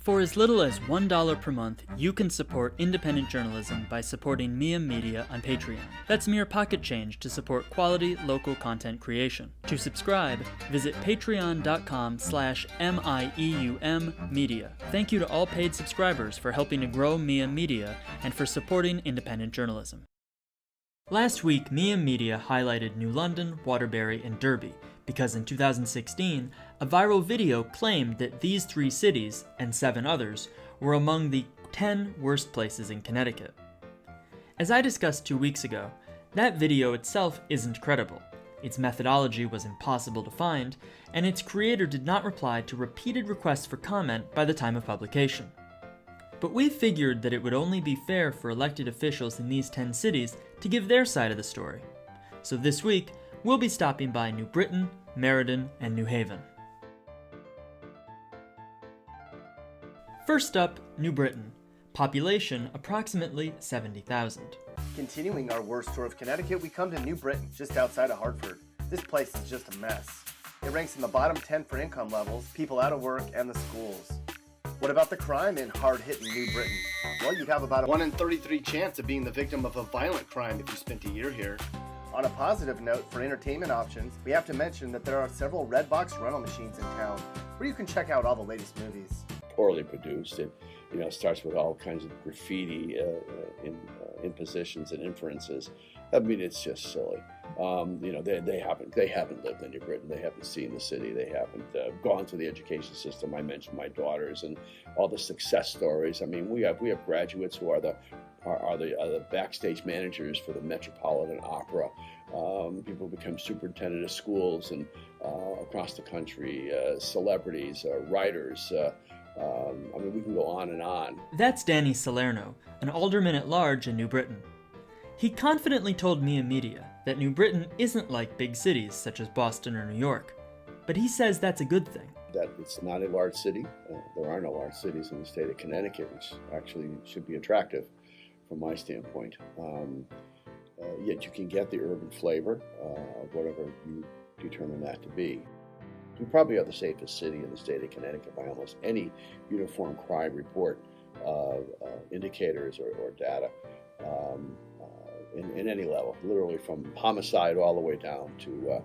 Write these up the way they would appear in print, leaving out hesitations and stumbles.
For as little as $1 per month, you can support independent journalism by supporting Mieum Media on Patreon. That's mere pocket change to support quality local content creation. To subscribe, visit patreon.com/MIEUM Media. Thank you to all paid subscribers for helping to grow Mieum Media and for supporting independent journalism. Last week, Mieum Media highlighted New London, Waterbury, and Derby, because in 2016, a viral video claimed that these 3 cities, and 7 others, were among the 10 worst places in Connecticut. As I discussed 2 weeks ago, that video itself isn't credible. Its methodology was impossible to find, and its creator did not reply to repeated requests for comment by the time of publication. But we figured that it would only be fair for elected officials in these 10 cities to give their side of the story. So this week, we'll be stopping by New Britain, Meriden, and New Haven. First up, New Britain. Population approximately 70,000. Continuing our worst tour of Connecticut, we come to New Britain, just outside of Hartford. This place is just a mess. It ranks in the bottom 10 for income levels, people out of work, and the schools. What about the crime in hard-hitting New Britain? Well, you'd have about a 1 in 33 chance of being the victim of a violent crime if you spent a year here. On a positive note, for entertainment options, we have to mention that there are several red box rental machines in town where you can check out all the latest movies. Poorly produced. It starts with all kinds of graffiti impositions and inferences. I mean, it's just silly. They haven't lived in New Britain. They haven't seen the city. They haven't gone through the education system. I mentioned my daughters and all the success stories. I mean, we have graduates who are the backstage managers for the Metropolitan Opera. People become superintendent of schools and across the country. Celebrities, writers. We can go on and on. That's Danny Salerno, an alderman at large in New Britain. He confidently told Mieum Media that New Britain isn't like big cities such as Boston or New York, but he says that's a good thing. That it's not a large city. There are no large cities in the state of Connecticut, which actually should be attractive from my standpoint. Yet you can get the urban flavor of whatever you determine that to be. We probably are the safest city in the state of Connecticut by almost any uniform crime report indicators or data in any level, literally from homicide all the way down to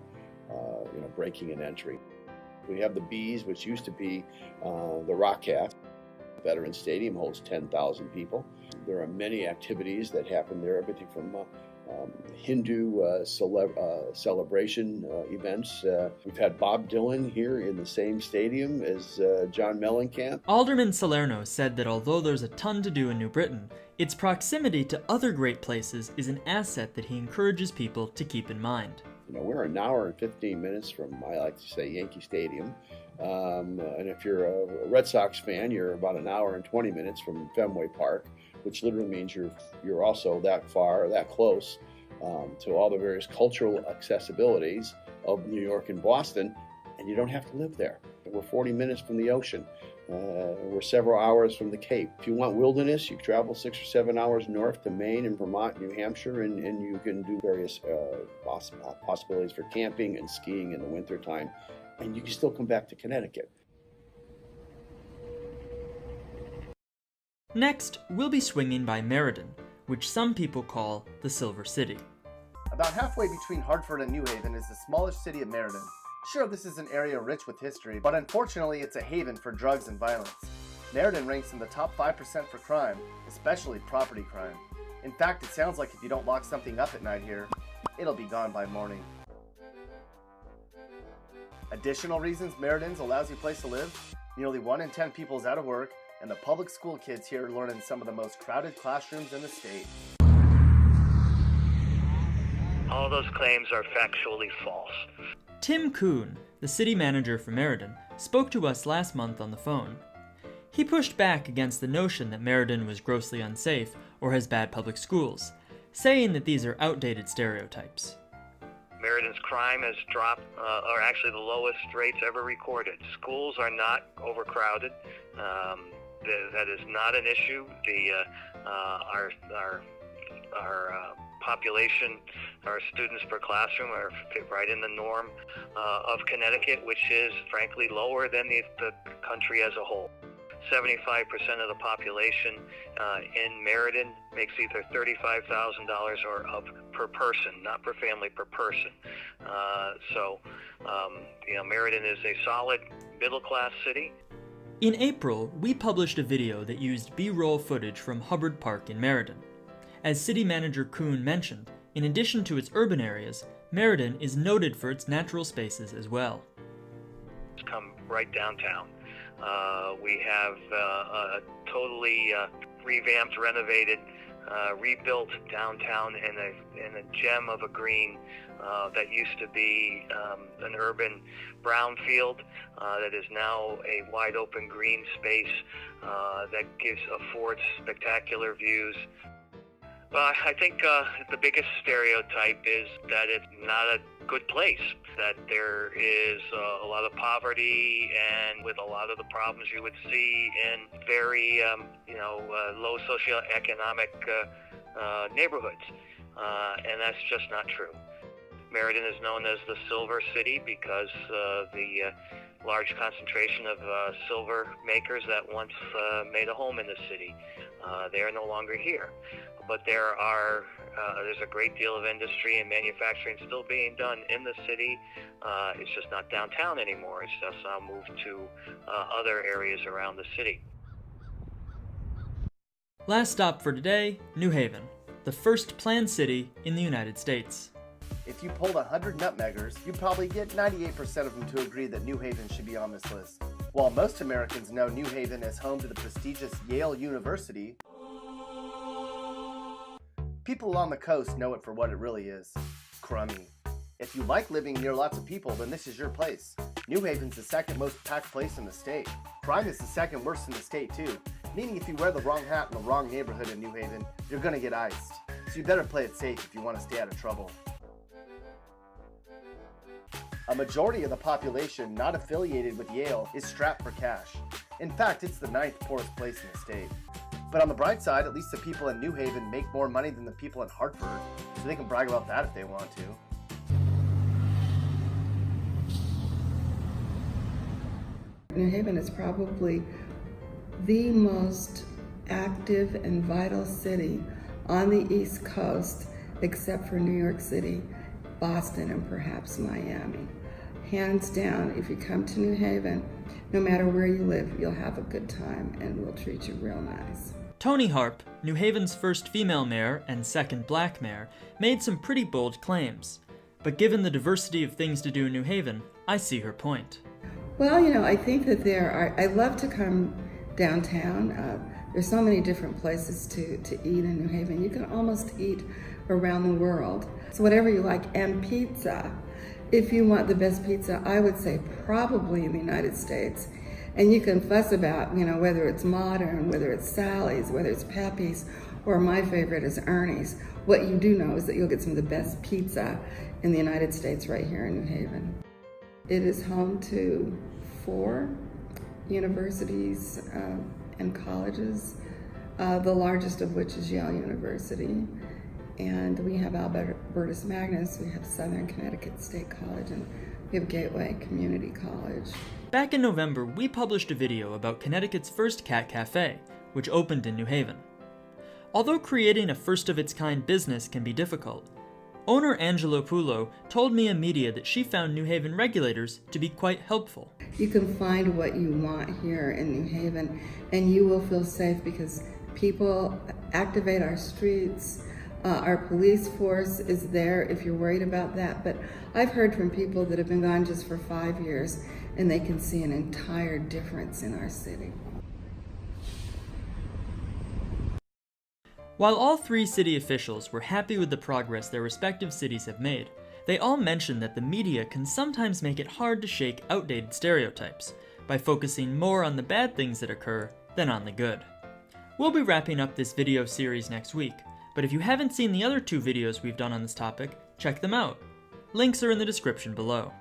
breaking and entry. We have the Bees, which used to be the Rock Cast. Veterans Stadium holds 10,000 people. There are many activities that happen there, everything from Hindu celebration events. We've had Bob Dylan here in the same stadium as John Mellencamp. Alderman Salerno said that although there's a ton to do in New Britain, its proximity to other great places is an asset that he encourages people to keep in mind. We're an hour and 15 minutes from, I like to say, Yankee Stadium. And if you're a Red Sox fan, you're about an hour and 20 minutes from Fenway Park, which literally means you're also that far, that close to all the various cultural accessibilities of New York and Boston, and you don't have to live there. We're 40 minutes from the ocean. We're several hours from the Cape. If you want wilderness, you travel 6 or 7 hours north to Maine and Vermont, New Hampshire, and you can do various possibilities for camping and skiing in the wintertime, and you can still come back to Connecticut. Next, we'll be swinging by Meriden, which some people call the Silver City. About halfway between Hartford and New Haven is the smallest city of Meriden. Sure, this is an area rich with history, but unfortunately it's a haven for drugs and violence. Meriden ranks in the top 5% for crime, especially property crime. In fact, it sounds like if you don't lock something up at night here, it'll be gone by morning. Additional reasons Meriden's a lousy place to live: nearly 1 in 10 people is out of work, and the public school kids here learn in some of the most crowded classrooms in the state. All those claims are factually false. Tim Coon, the city manager for Meriden, spoke to us last month on the phone. He pushed back against the notion that Meriden was grossly unsafe or has bad public schools, saying that these are outdated stereotypes. Meriden's crime has dropped, or actually the lowest rates ever recorded. Schools are not overcrowded. That is not an issue. Our population, our students per classroom are right in the norm of Connecticut, which is frankly lower than the country as a whole. 75% of the population in Meriden makes either $35,000 or up per person, not per family, per person. Meriden is a solid middle-class city. In April, we published a video that used B-roll footage from Hubbard Park in Meriden. As City Manager Coon mentioned, in addition to its urban areas, Meriden is noted for its natural spaces as well. Come right downtown. We have a totally revamped, renovated, rebuilt downtown in a gem of a green that used to be an urban brownfield that is now a wide open green space that affords spectacular views. I think the biggest stereotype is that it's not a good place, that there is a lot of poverty and with a lot of the problems you would see in very low socioeconomic neighborhoods, and that's just not true. Meriden is known as the Silver City because the large concentration of silver makers that once made a home in the city. They are no longer here. But there's a great deal of industry and manufacturing still being done in the city. It's just not downtown anymore. It's just moved to other areas around the city. Last stop for today, New Haven, the first planned city in the United States. If you polled 100 nutmeggers, you'd probably get 98% of them to agree that New Haven should be on this list. While most Americans know New Haven as home to the prestigious Yale University, people on the coast know it for what it really is: crummy. If you like living near lots of people, then this is your place. New Haven's the second most packed place in the state. Crime is the second worst in the state too, meaning if you wear the wrong hat in the wrong neighborhood in New Haven, you're gonna get iced. So you better play it safe if you want to stay out of trouble. A majority of the population not affiliated with Yale is strapped for cash. In fact, it's the 9th poorest place in the state. But on the bright side, at least the people in New Haven make more money than the people in Hartford, so they can brag about that if they want to. New Haven is probably the most active and vital city on the East Coast, except for New York City, Boston, and perhaps Miami. Hands down, if you come to New Haven, no matter where you live, you'll have a good time and we'll treat you real nice. Toni Harp, New Haven's first female mayor and second black mayor, made some pretty bold claims. But given the diversity of things to do in New Haven, I see her point. Well, I think that I love to come downtown. There's so many different places to eat in New Haven. You can almost eat around the world. So whatever you like, and pizza. If you want the best pizza, I would say probably in the United States. And you can fuss about, whether it's modern, whether it's Sally's, whether it's Pepe's, or my favorite is Ernie's. What you do know is that you'll get some of the best pizza in the United States right here in New Haven. It is home to 4 universities and colleges, the largest of which is Yale University. And we have Albertus Magnus, we have Southern Connecticut State College, and we have Gateway Community College. Back in November, we published a video about Connecticut's first cat cafe, which opened in New Haven. Although creating a first-of-its-kind business can be difficult, owner Angelo Pulo told Mieum Media that she found New Haven regulators to be quite helpful. You can find what you want here in New Haven, and you will feel safe because people activate our streets. Our police force is there if you're worried about that, but I've heard from people that have been gone just for 5 years and they can see an entire difference in our city. While all 3 city officials were happy with the progress their respective cities have made, they all mentioned that the media can sometimes make it hard to shake outdated stereotypes by focusing more on the bad things that occur than on the good. We'll be wrapping up this video series next week, but if you haven't seen the other 2 videos we've done on this topic, check them out. Links are in the description below.